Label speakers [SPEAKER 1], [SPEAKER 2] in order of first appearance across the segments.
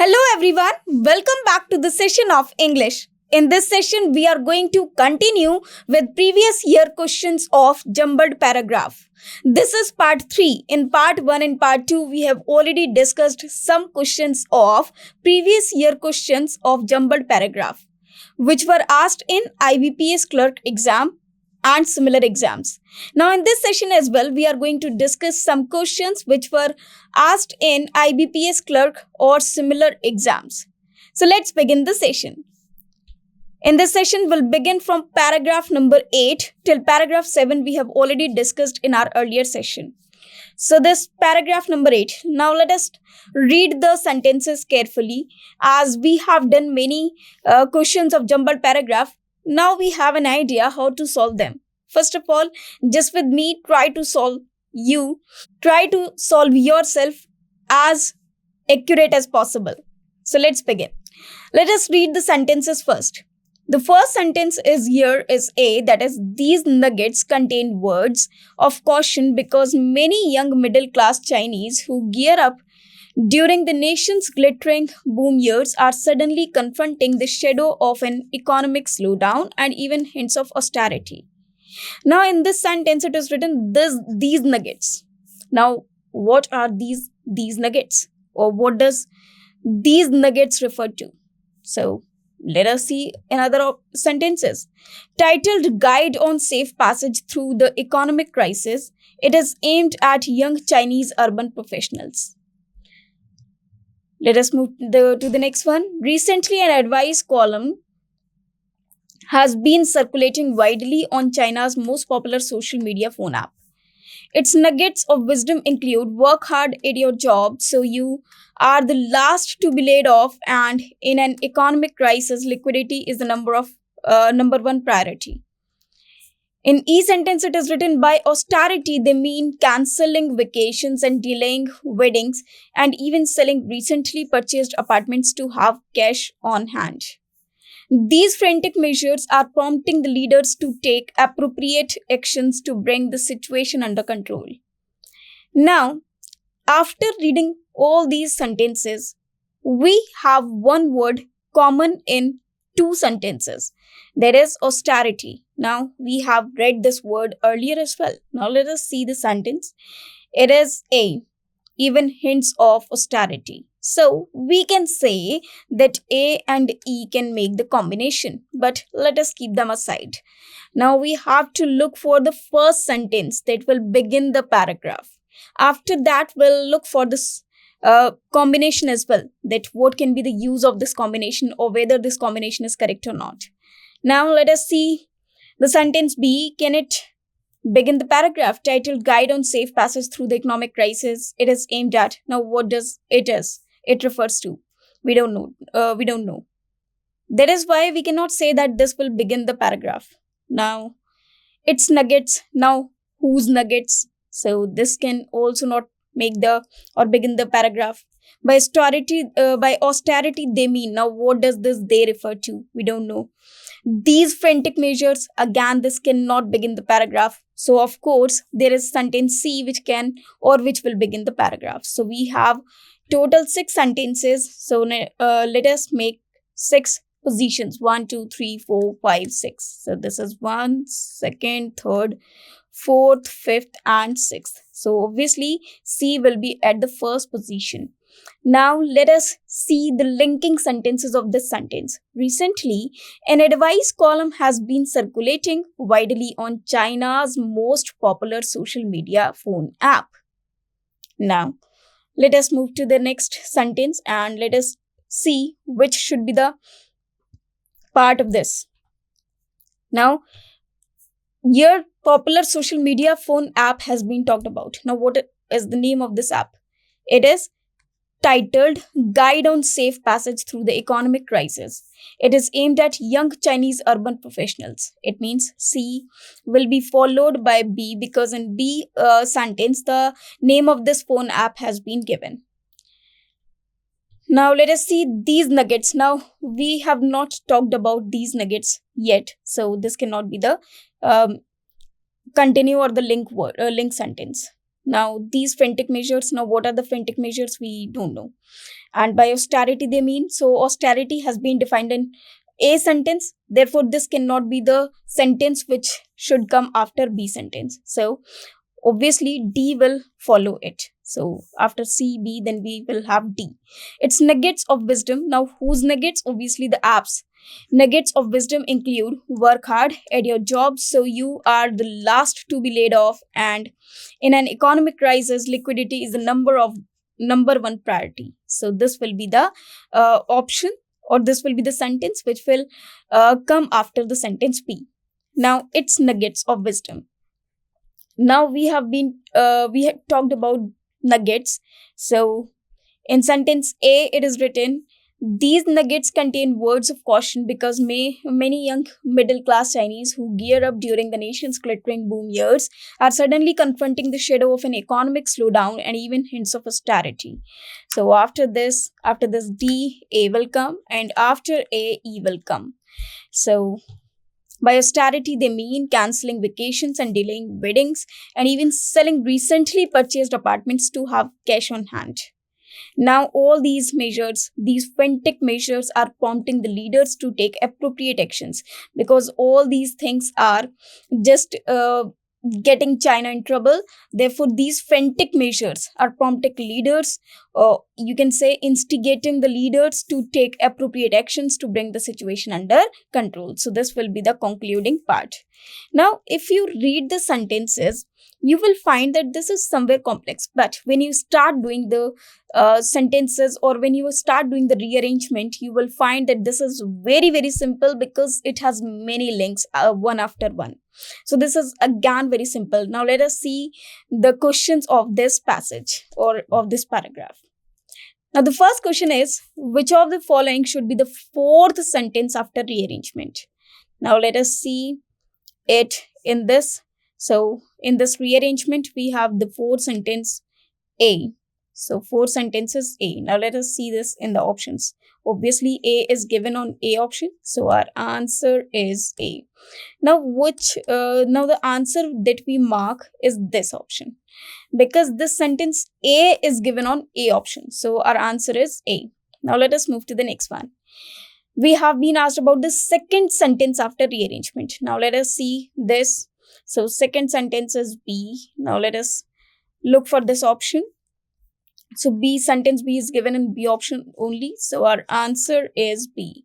[SPEAKER 1] Hello everyone, welcome back to the session of English. In this session, we are going to continue with previous year questions of jumbled paragraph. This is part 3. In part 1 and part 2, we have already discussed some questions of previous year questions of jumbled paragraph, which were asked in IBPS clerk exam and similar exams. Now in this session as well, we are going to discuss some questions which were asked in IBPS clerk or similar exams. So let's begin the session. In this session, we'll begin from paragraph number 8 till paragraph 7 we have already discussed in our earlier session. So this paragraph number 8. Now let us read the sentences carefully as we have done many questions of jumbled paragraph. Now we have an idea how to solve them. First of all, just with me, try to solve yourself as accurate as possible. So let's begin. Let us read the sentences first. The first sentence is here is A, that is, these nuggets contain words of caution because many young middle class Chinese who gear up during the nation's glittering boom years are suddenly confronting the shadow of an economic slowdown and even hints of austerity. Now in this sentence it is written these nuggets. Now what are these nuggets, or what does these nuggets refer to? So let us see another sentences. Titled Guide on Safe Passage Through the Economic Crisis, it is aimed at young Chinese urban professionals. Let us move to the next one. Recently, an advice column has been circulating widely on China's most popular social media phone app. Its nuggets of wisdom include work hard at your job so you are the last to be laid off, and in an economic crisis, liquidity is the number one priority. In each sentence, it is written by austerity, they mean cancelling vacations and delaying weddings and even selling recently purchased apartments to have cash on hand. These frantic measures are prompting the leaders to take appropriate actions to bring the situation under control. Now, after reading all these sentences, we have one word common in two sentences. That is austerity. Now, we have read this word earlier as well. Now, let us see the sentence. It is A, even hints of austerity. So, we can say that A and E can make the combination, but let us keep them aside. Now, we have to look for the first sentence that will begin the paragraph. After that, we'll look for this combination as well, that what can be the use of this combination or whether this combination is correct or not. Now let us see the sentence B. Can it begin the paragraph? Titled Guide on Safe Passage Through the Economic Crisis. It is aimed at. Now what does it is? It refers to. We don't know. That is why we cannot say that this will begin the paragraph. Now it's nuggets. Now whose nuggets? So this can also not make the or begin the paragraph. By austerity they mean. Now what does this they refer to? We don't know. These frantic measures, again this cannot begin the paragraph. So of course there is sentence C which will begin the paragraph. So we have total 6 sentences. So let us make 6 positions. 1, 2, 3, 4, 5, 6. So this is 1, 2nd, 3rd, 4th, 5th and 6th. So obviously C will be at the first position. Now let us see the linking sentences of this sentence. Recently, an advice column has been circulating widely on China's most popular social media phone app. Now let us move to the next sentence and let us see which should be the part of this. Now, your popular social media phone app has been talked about. Now, what is the name of this app? It is titled Guide on Safe Passage Through the Economic Crisis. It is aimed at young Chinese urban professionals. It means C will be followed by B because in B sentence, the name of this phone app has been given. Now let us see these nuggets. Now we have not talked about these nuggets yet. So this cannot be the continue or the link sentence. Now, these fintech measures, now what are the fintech measures? We don't know. And by austerity, they mean, so austerity has been defined in A sentence, therefore, this cannot be the sentence which should come after B sentence. So, obviously, D will follow it. So, after C, B, then we will have D. It's nuggets of wisdom. Now, whose nuggets? Obviously, the apps. Nuggets of wisdom include work hard at your job so you are the last to be laid off, and in an economic crisis, liquidity is the number one priority. So this will be the option, or this will be the sentence which will come after the sentence B. Now, it's nuggets of wisdom. Now we have talked about nuggets. So in sentence A, it is written, these nuggets contain words of caution because many young middle class Chinese who gear up during the nation's glittering boom years are suddenly confronting the shadow of an economic slowdown and even hints of austerity. So after this D, A will come, and after A, E will come. So by austerity, they mean cancelling vacations and delaying weddings and even selling recently purchased apartments to have cash on hand. Now, all these measures, these fintech measures, are prompting the leaders to take appropriate actions, because all these things are just getting China in trouble. Therefore, these fintech measures are prompting leaders, you can say instigating the leaders to take appropriate actions to bring the situation under control. So, this will be the concluding part. Now, if you read the sentences, you will find that this is somewhere complex. But when you start doing the sentences, or when you start doing the rearrangement, you will find that this is very, very simple because it has many links one after one. So this is again very simple. Now let us see the questions of this passage or of this paragraph. Now the first question is, which of the following should be the fourth sentence after rearrangement? Now let us see it in this. So in this rearrangement, we have the fourth sentence A. So four sentences A. Now let us see this in the options. Obviously, A is given on A option, so our answer is A. Now the answer that we mark is this option, because this sentence A is given on A option, so our answer is A. Now let us move to the next one. We have been asked about the second sentence after rearrangement. Now let us see this. So second sentence is B. Now let us look for this option. So sentence B is given in B option only. So our answer is B.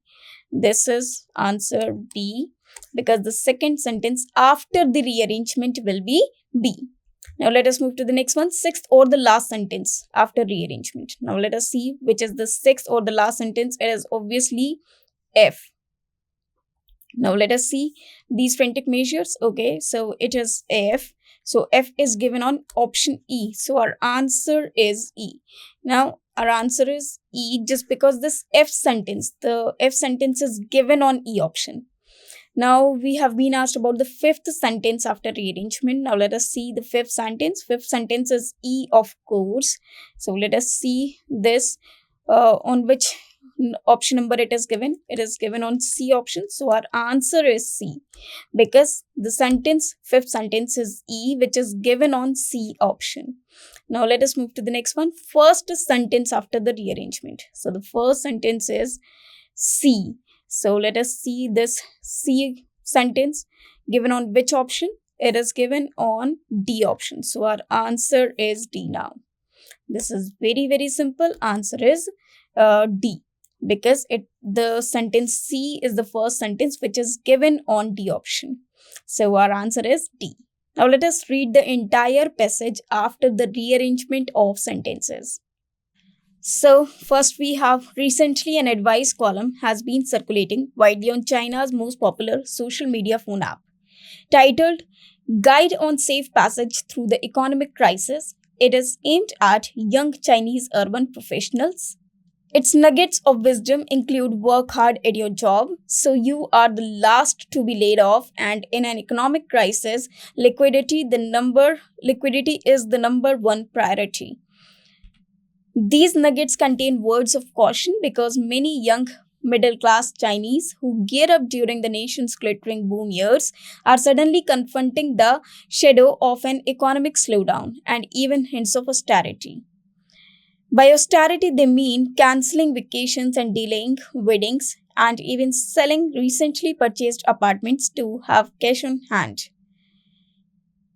[SPEAKER 1] This is answer B, because the second sentence after the rearrangement will be B. Now let us move to the next one. Sixth or the last sentence after rearrangement. Now let us see which is the sixth or the last sentence. It is obviously F. Now let us see these fintech measures. Okay, so it is F. So F is given on option E. So our answer is E. Now our answer is E just because this the F sentence is given on E option. Now we have been asked about the fifth sentence after rearrangement. Now let us see the fifth sentence. Fifth sentence is E, of course. So let us see this on which option number it is given. It is given on C option. So our answer is C, because the fifth sentence is E, which is given on C option. Now let us move to the next one. First sentence after the rearrangement. So the first sentence is C. So let us see this C sentence given on which option? It is given on D option. So our answer is D now. This is very, very simple. Answer is D, because the sentence C is the first sentence which is given on D option. So our answer is D. Now let us read the entire passage after the rearrangement of sentences. So first we have, recently an advice column has been circulating widely on China's most popular social media phone app, titled Guide on Safe Passage Through the Economic Crisis. It is aimed at young Chinese urban professionals. Its nuggets of wisdom include work hard at your job so you are the last to be laid off, and in an economic crisis, liquidity is the number one priority. These nuggets contain words of caution because many young middle class Chinese who gear up during the nation's glittering boom years are suddenly confronting the shadow of an economic slowdown and even hints of austerity. By austerity, they mean cancelling vacations and delaying weddings and even selling recently purchased apartments to have cash on hand.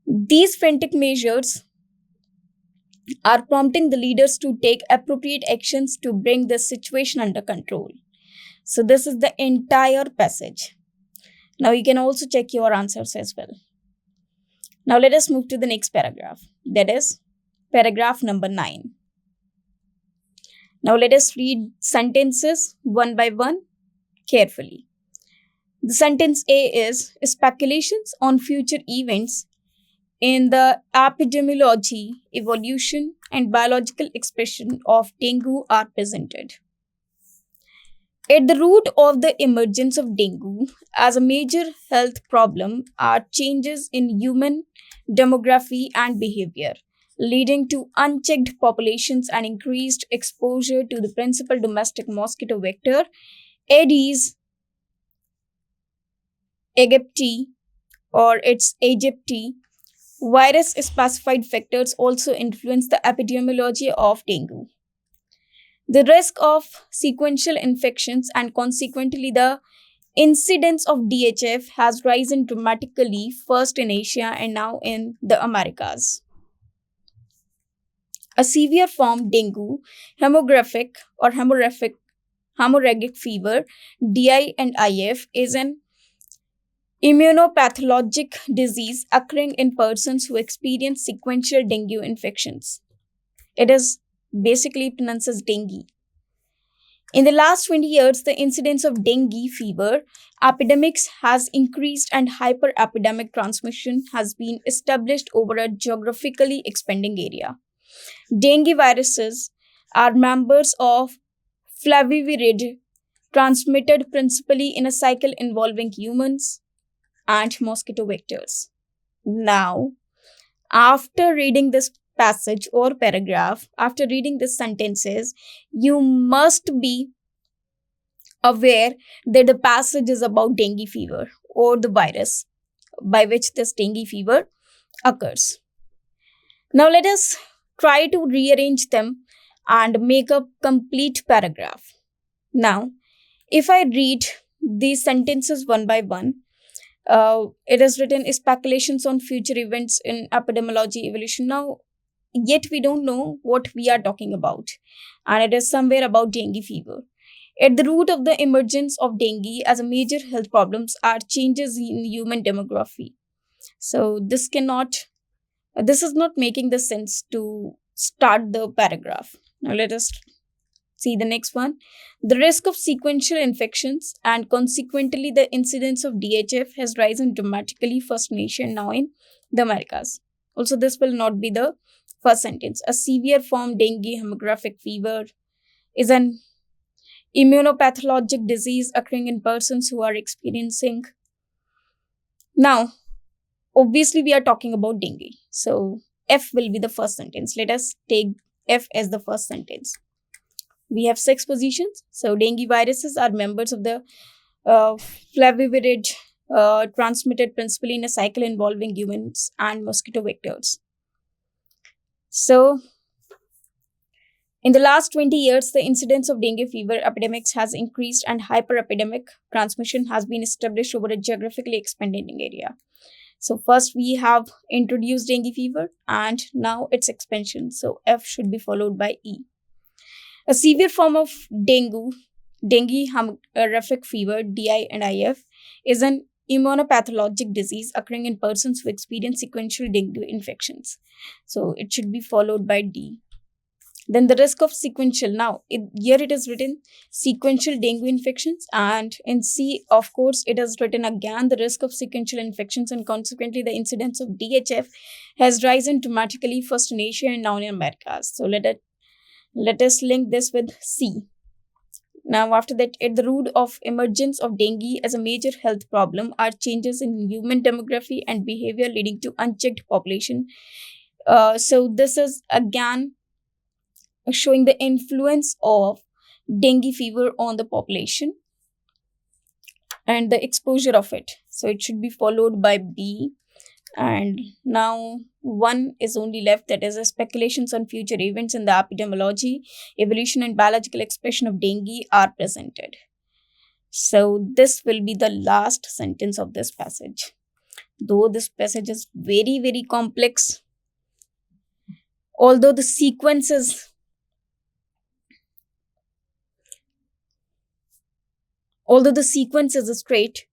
[SPEAKER 1] These frantic measures are prompting the leaders to take appropriate actions to bring the situation under control. So, this is the entire passage. Now, you can also check your answers as well. Now, let us move to the next paragraph. That is paragraph number 9. Now, let us read sentences one by one carefully. The sentence A is speculations on future events in the epidemiology, evolution, and biological expression of dengue are presented. At the root of the emergence of dengue as a major health problem are changes in human demography and behavior, leading to unchecked populations and increased exposure to the principal domestic mosquito vector, Aedes aegypti, or its aegypti. Virus-specified factors also influence the epidemiology of dengue. The risk of sequential infections and consequently the incidence of DHF has risen dramatically, first in Asia and now in the Americas. A severe form dengue, hemorrhagic fever, DI and IF, is an immunopathologic disease occurring in persons who experience sequential dengue infections. It is basically pronounced as dengue. In the last 20 years, the incidence of dengue fever epidemics has increased and hyperepidemic transmission has been established over a geographically expanding area. Dengue viruses are members of flaviviride transmitted principally in a cycle involving humans and mosquito vectors. Now, after reading this passage or paragraph, after reading these sentences, you must be aware that the passage is about dengue fever or the virus by which this dengue fever occurs. Now, let us try to rearrange them and make a complete paragraph. Now, if I read these sentences one by one, it is written speculations on future events in epidemiology evolution. Now, yet we don't know what we are talking about, and it is somewhere about dengue fever. At the root of the emergence of dengue as a major health problems are changes in human demography. So this is not making the sense to start the paragraph. Now let us see the next one. The risk of sequential infections and consequently the incidence of DHF has risen dramatically, first in Asia and now in the Americas. Also, this will not be the first sentence. A severe form dengue hemorrhagic fever is an immunopathologic disease occurring in persons who are experiencing. Now, obviously, we are talking about dengue. So, F will be the first sentence. Let us take F as the first sentence. We have 6 positions. So, dengue viruses are members of the flaviviride transmitted principally in a cycle involving humans and mosquito vectors. So, in the last 20 years, the incidence of dengue fever epidemics has increased and hyperepidemic transmission has been established over a geographically expanding area. So first we have introduced dengue fever and now its expansion. So F should be followed by E. A severe form of dengue hemorrhagic fever, DI and IF, is an immunopathologic disease occurring in persons who experience sequential dengue infections. So it should be followed by D. Then the risk of sequential. Now, here it is written sequential dengue infections, and in C, of course, it is written again the risk of sequential infections and consequently the incidence of DHF has risen dramatically, first in Asia and now in Americas. So let us link this with C. Now, after that, at the root of emergence of dengue as a major health problem are changes in human demography and behavior leading to unchecked population. So this is again showing the influence of dengue fever on the population and the exposure of it. So it should be followed by B. And now one is only left, that is speculations on future events in the epidemiology, evolution and biological expression of dengue are presented. So this will be the last sentence of this passage. Though this passage is very, very complex, although the sequence is straight,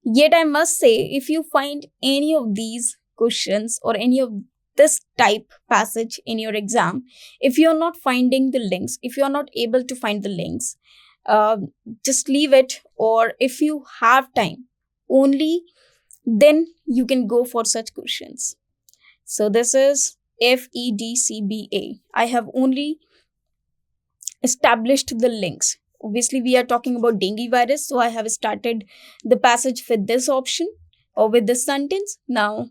[SPEAKER 1] yet I must say, if you find any of these questions or any of this type passage in your exam, if you're not finding the links, if you're not able to find the links, just leave it. Or if you have time, only then you can go for such questions. So this is FEDCBA. I have only established the links. Obviously, we are talking about dengue virus, so I have started the passage with this option or with this sentence. Now,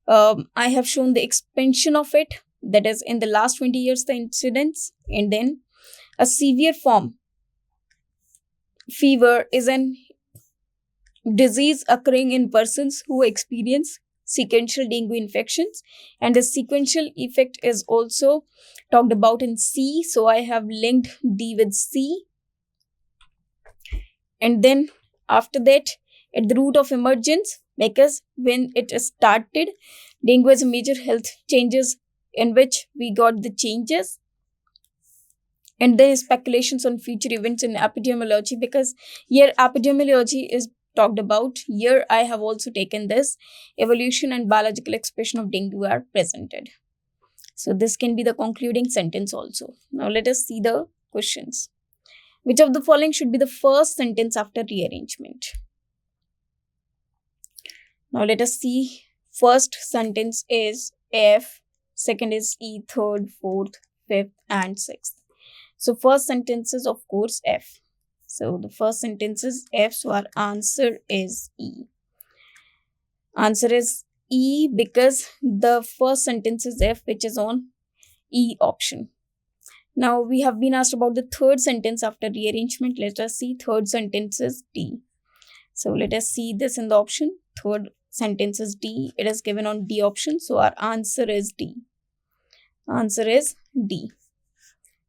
[SPEAKER 1] I have shown the expansion of it, that is in the last 20 years, the incidence, and then a severe form. Fever is an disease occurring in persons who experience sequential dengue infections, and the sequential effect is also talked about in C. So I have linked D with C. And then after that, at the root of emergence, because when it started, dengue was a major health changes in which we got the changes. And then speculations on future events in epidemiology, because here epidemiology is talked about. Here I have also taken this evolution and biological expression of dengue are presented. So this can be the concluding sentence also. Now let us see the questions. Which of the following should be the first sentence after rearrangement? Now let us see. First sentence is F, second is E, third, fourth, fifth, and sixth. So first sentence is of course F. So the first sentence is F, so our answer is E. Answer is E because the first sentence is F, which is on E option. Now we have been asked about the third sentence after rearrangement. Let us see. Third sentence is D. So let us see this in the option. Third sentence is D. It is given on D option. So our answer is D. Answer is D.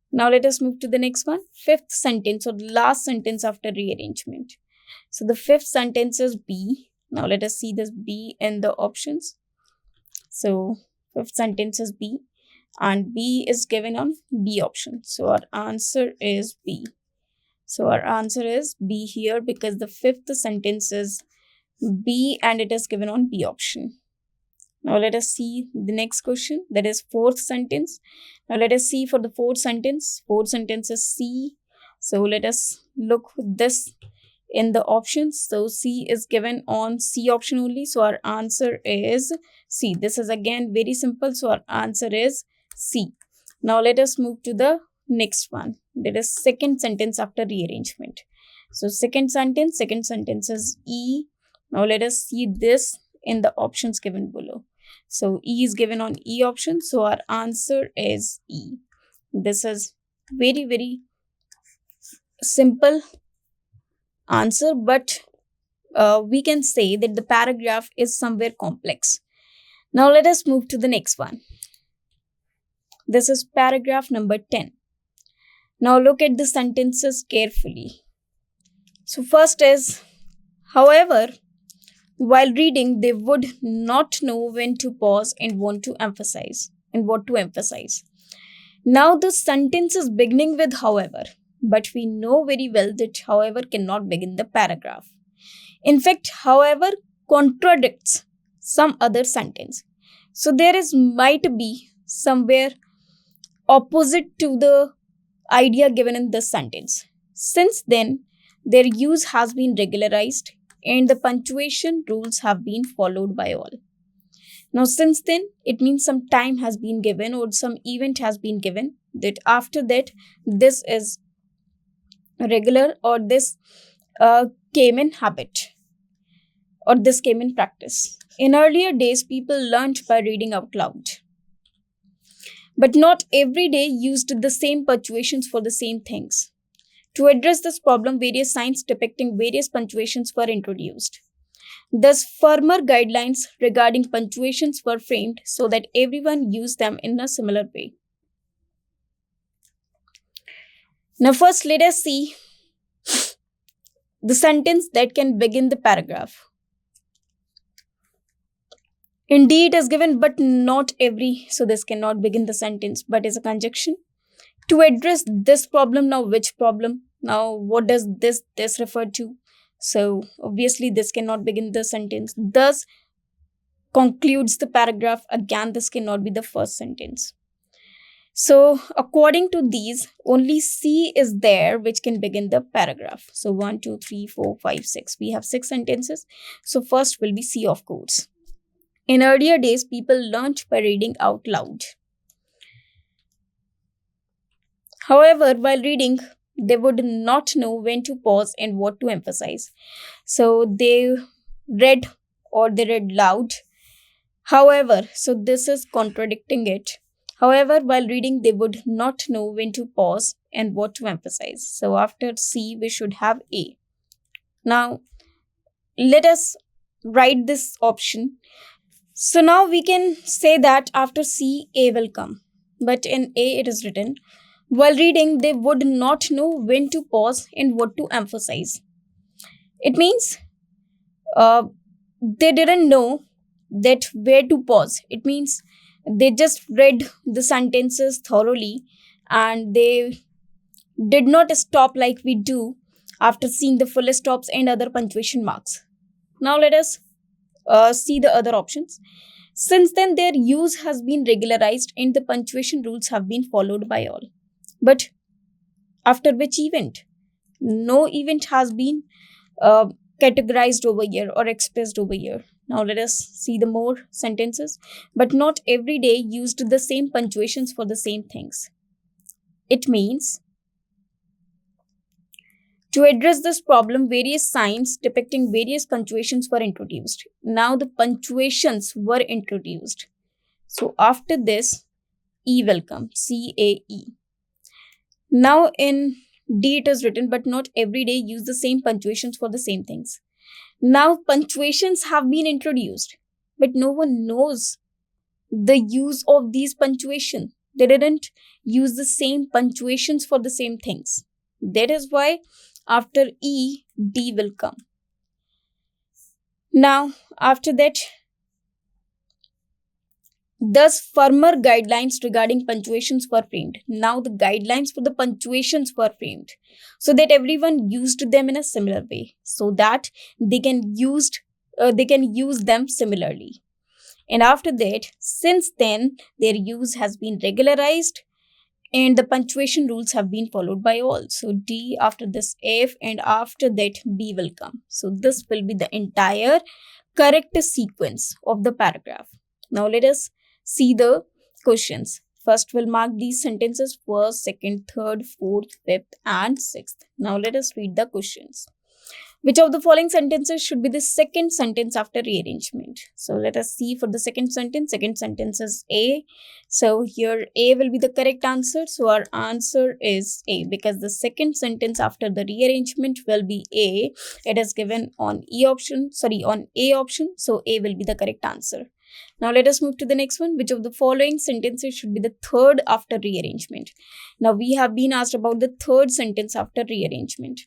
[SPEAKER 1] Now let us move to the next one. Fifth sentence or the last sentence after rearrangement. So the fifth sentence is B. Now let us see this B in the options. So fifth sentence is B. And B is given on B option. So our answer is B. So our answer is B here because the fifth sentence is B and it is given on B option. Now let us see the next question, that is fourth sentence. Now let us see for the fourth sentence. Fourth sentence is C. So let us look this in the options. So C is given on C option only. So our answer is C. This is again very simple. So our answer is C. Now let us move to the next one. That is second sentence after rearrangement. So second sentence is E. Now let us see this in the options given below. So E is given on E option. So our answer is E. This is very, very simple answer, but we can say that the paragraph is somewhere complex. Now let us move to the next one. This is paragraph number 10. Now look at the sentences carefully. So first is, however, while reading, they would not know when to pause and what to emphasize. Now the sentence is beginning with however, but we know very well that however cannot begin the paragraph. In fact, however contradicts some other sentence. So there might be somewhere opposite to the idea given in this sentence. Since then, their use has been regularized and the punctuation rules have been followed by all. Now, since then, it means some time has been given or some event has been given that after that, this is regular or this came in habit or this came in practice. In earlier days, people learned by reading out loud. But not every day used the same punctuations for the same things. To address this problem, various signs depicting various punctuations were introduced. Thus, firmer guidelines regarding punctuations were framed so that everyone used them in a similar way. Now, first, let us see the sentence that can begin the paragraph. Indeed, it is given, but not every. So, this cannot begin the sentence, but is a conjunction. To address this problem, now which problem? Now, what does this refer to? So, obviously, this cannot begin the sentence. Thus, concludes the paragraph. Again, this cannot be the first sentence. So, according to these, only C is there which can begin the paragraph. So, 1, 2, 3, 4, 5, 6. We have 6 sentences. So, first will be C, of course. In earlier days, people learnt by reading out loud. However, while reading, they would not know when to pause and what to emphasize. So, they read loud. However, so this is contradicting it. However, while reading, they would not know when to pause and what to emphasize. So, after C, we should have A. Now, let us write this option. So, now we can say that after C, A will come. But in A, it is written, while reading, they would not know when to pause and what to emphasize. It means they didn't know that where to pause. It means they just read the sentences thoroughly and they did not stop like we do after seeing the full stops and other punctuation marks. Now let us see the other options. Since then, their use has been regularized and the punctuation rules have been followed by all. But after which event? No event has been categorized over here or expressed over here. Now let us see the more sentences. But not every day used the same punctuations for the same things. It means to address this problem, various signs depicting various punctuations were introduced. Now the punctuations were introduced. So after this, E will come, C-A-E. Now in D it is written, but not every day use the same punctuations for the same things. Now punctuations have been introduced, but no one knows the use of these punctuation. They didn't use the same punctuations for the same things. That is why after E, D will come. Now after that, thus, firmer guidelines regarding punctuations were framed. Now, the guidelines for the punctuations were framed so that everyone used them in a similar way, so that they can use them similarly. And after that, since then, their use has been regularized and the punctuation rules have been followed by all. So, D, after this F, and after that B will come. So, this will be the entire correct sequence of the paragraph. Now, let us see the questions. First, we'll mark these sentences first, second, third, fourth, fifth, and sixth. Now, let us read the questions. Which of the following sentences should be the second sentence after rearrangement? So, let us see for the second sentence. Second sentence is A. So, here A will be the correct answer. So, our answer is A because the second sentence after the rearrangement will be A. It is given on on A option. So, A will be the correct answer. Now, let us move to the next one. Which of the following sentences should be the third after rearrangement? Now, we have been asked about the third sentence after rearrangement.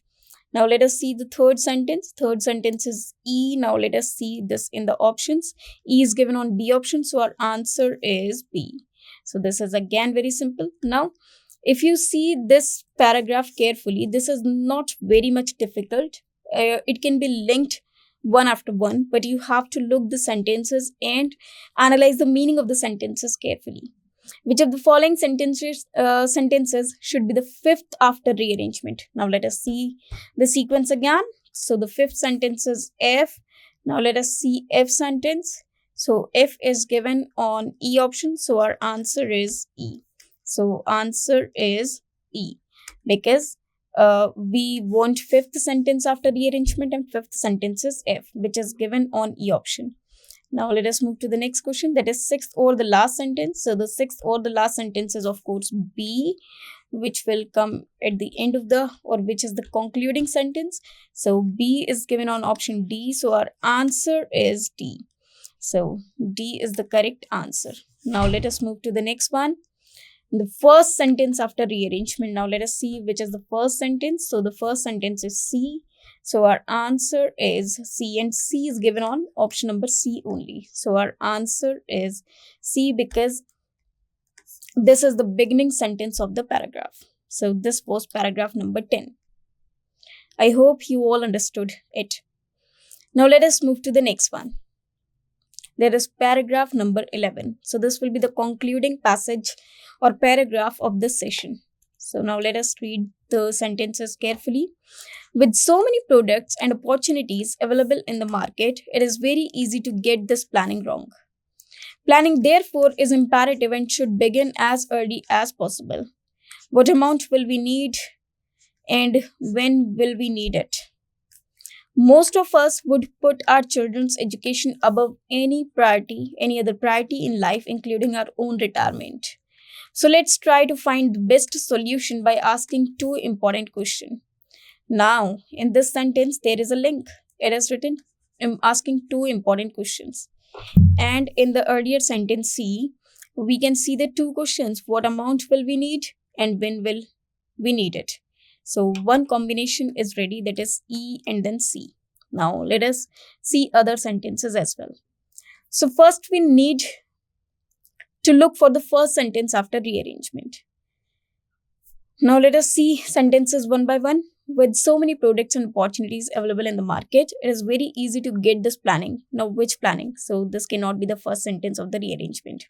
[SPEAKER 1] Now, let us see the third sentence. Third sentence is E. Now, let us see this in the options. E is given on B option. So, our answer is B. So, this is again very simple. Now, if you see this paragraph carefully, this is not very much difficult. It can be linked one after one, but you have to look the sentences and analyze the meaning of the sentences carefully. Which of the following sentences should be the fifth after rearrangement? Now let us see the sequence again. So the fifth sentence is F. Now let us see F sentence. So F is given on E option. So our answer is E. So answer is E because we want fifth sentence after rearrangement and fifth sentence is F, which is given on E option. Now let us move to the next question, that is sixth or the last sentence. So the sixth or the last sentence is of course B. which will come at the end of the, or which is the concluding sentence. So B is given on option D. So our answer is D. So D is the correct answer. Now let us move to the next one. The first sentence after rearrangement. Now let us see which is the first sentence. So the first sentence is C. So our answer is C, and C is given on option number C only. So our answer is C because this is the beginning sentence of the paragraph. So this was paragraph number 10. I hope you all understood it. Now let us move to the next one. There is paragraph number 11. So this will be the concluding passage or paragraph of this session. So now let us read the sentences carefully. With so many products and opportunities available in the market, it is very easy to get this planning wrong. Planning, therefore, is imperative and should begin as early as possible. What amount will we need and when will we need it? Most of us would put our children's education above any other priority in life, including our own retirement. So let's try to find the best solution by asking two important questions. Now, in this sentence, there is a link. It is written, asking two important questions. And in the earlier sentence C, we can see the two questions. What amount will we need and when will we need it? So one combination is ready, that is E and then C. Now let us see other sentences as well. So first we need to look for the first sentence after rearrangement. Now let us see sentences one by one. With so many products and opportunities available in the market, it is very easy to get this planning. Now which planning? So this cannot be the first sentence of the rearrangement.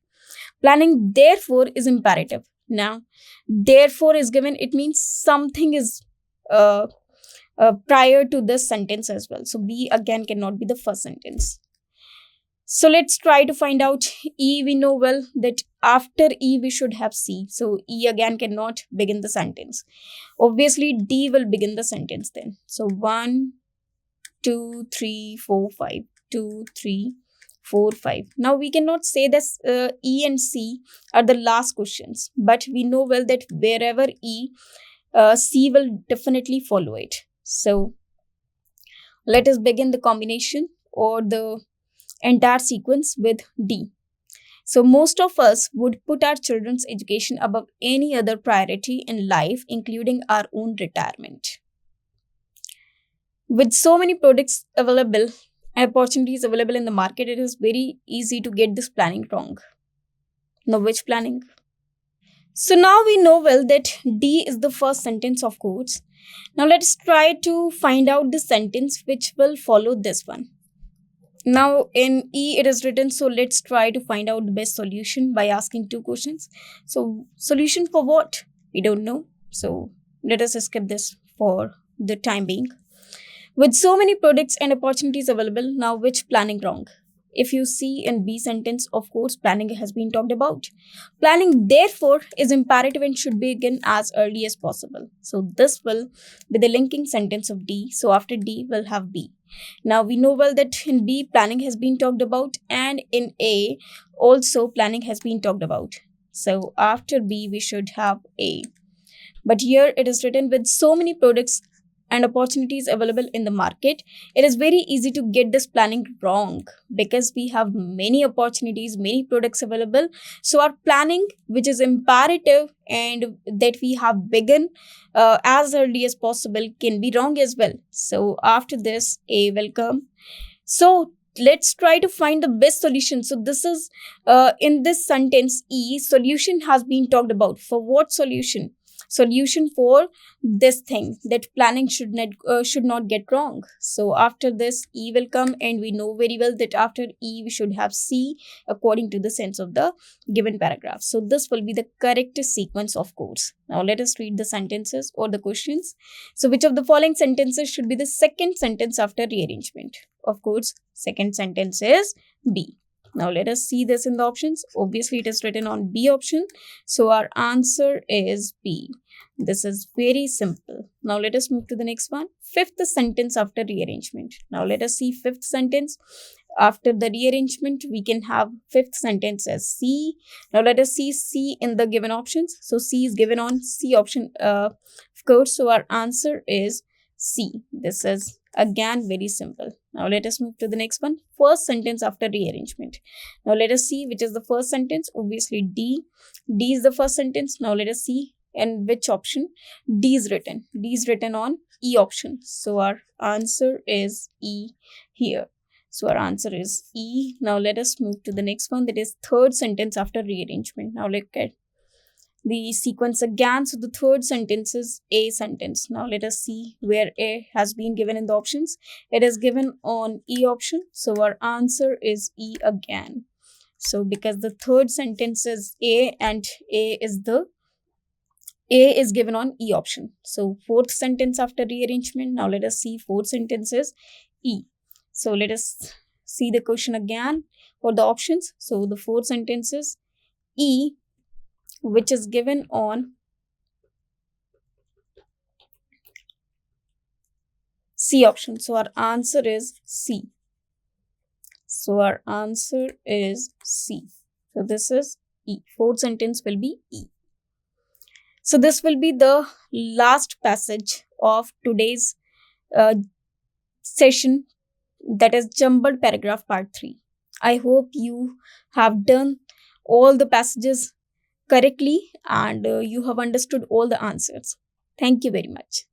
[SPEAKER 1] Planning, therefore, is imperative. Now, therefore is given, it means something is prior to this sentence as well. So B again cannot be the first sentence. So let's try to find out E. We know well that after E we should have C. So E again cannot begin the sentence. Obviously D will begin the sentence then. So 1, 2, 3, 4, 5. 2, 3, 4, 5. Now we cannot say that E and C are the last questions. But we know well that wherever E, C will definitely follow it. So let us begin the combination or the entire sequence with D. So most of us would put our children's education above any other priority in life, including our own retirement. With so many products available and opportunities available in the market, it is very easy to get this planning wrong. Now which planning? So now we know well that D is the first sentence, of course. Now let's try to find out the sentence which will follow this one. Now in E it is written, so let's try to find out the best solution by asking two questions. So solution for what? We don't know. So let us skip this for the time being. With so many products and opportunities available, now which planning wrong? If you see in B sentence, of course, planning has been talked about. Planning, therefore, is imperative and should begin as early as possible. So this will be the linking sentence of D. So after D, we'll have B. Now we know well that in B, planning has been talked about, and in A, also planning has been talked about. So after B, we should have A. But here it is written, with so many products and opportunities available in the market, it is very easy to get this planning wrong because we have many opportunities, many products available. So our planning, which is imperative and that we have begun as early as possible, can be wrong as well. So after this, A will come. So let's try to find the best solution. So this is in this sentence E, solution has been talked about. For what solution? Solution for this thing, that planning should not get wrong. So after this, E will come, and we know very well that after E we should have C according to the sense of the given paragraph. So this will be the correct sequence, of course. Now let us read the sentences or the questions. So which of the following sentences should be the second sentence after rearrangement? Of course, second sentence is B. Now let us see this in the options. Obviously, it is written on B option. So our answer is B. This is very simple. Now let us move to the next one. Fifth sentence after rearrangement. Now let us see fifth sentence. After the rearrangement, we can have fifth sentence as C. Now let us see C in the given options. So C is given on C option, of course. So our answer is C. This is again very simple. Now let us move to the next one. First sentence after rearrangement. Now let us see which is the first sentence. Obviously D. D is the first sentence. Now let us see in which option D is written. D is written on E option. So our answer is E here. So our answer is E. Now let us move to the next one, that is third sentence after rearrangement. Now look at the sequence again. So the third sentence is A sentence. Now let us see where A has been given in the options. It is given on E option. So our answer is E again. So because the third sentence is A and A is given on E option. So fourth sentence after rearrangement. Now let us see fourth sentence is E. So let us see the question again for the options. So the fourth sentence is E, which is given on C option. So our answer is C. So our answer is C. So this is E. Fourth sentence will be E. So this will be the last passage of today's session, that is Jumbled Paragraph Part 3. I hope you have done all the passages correctly and you have understood all the answers. Thank you very much.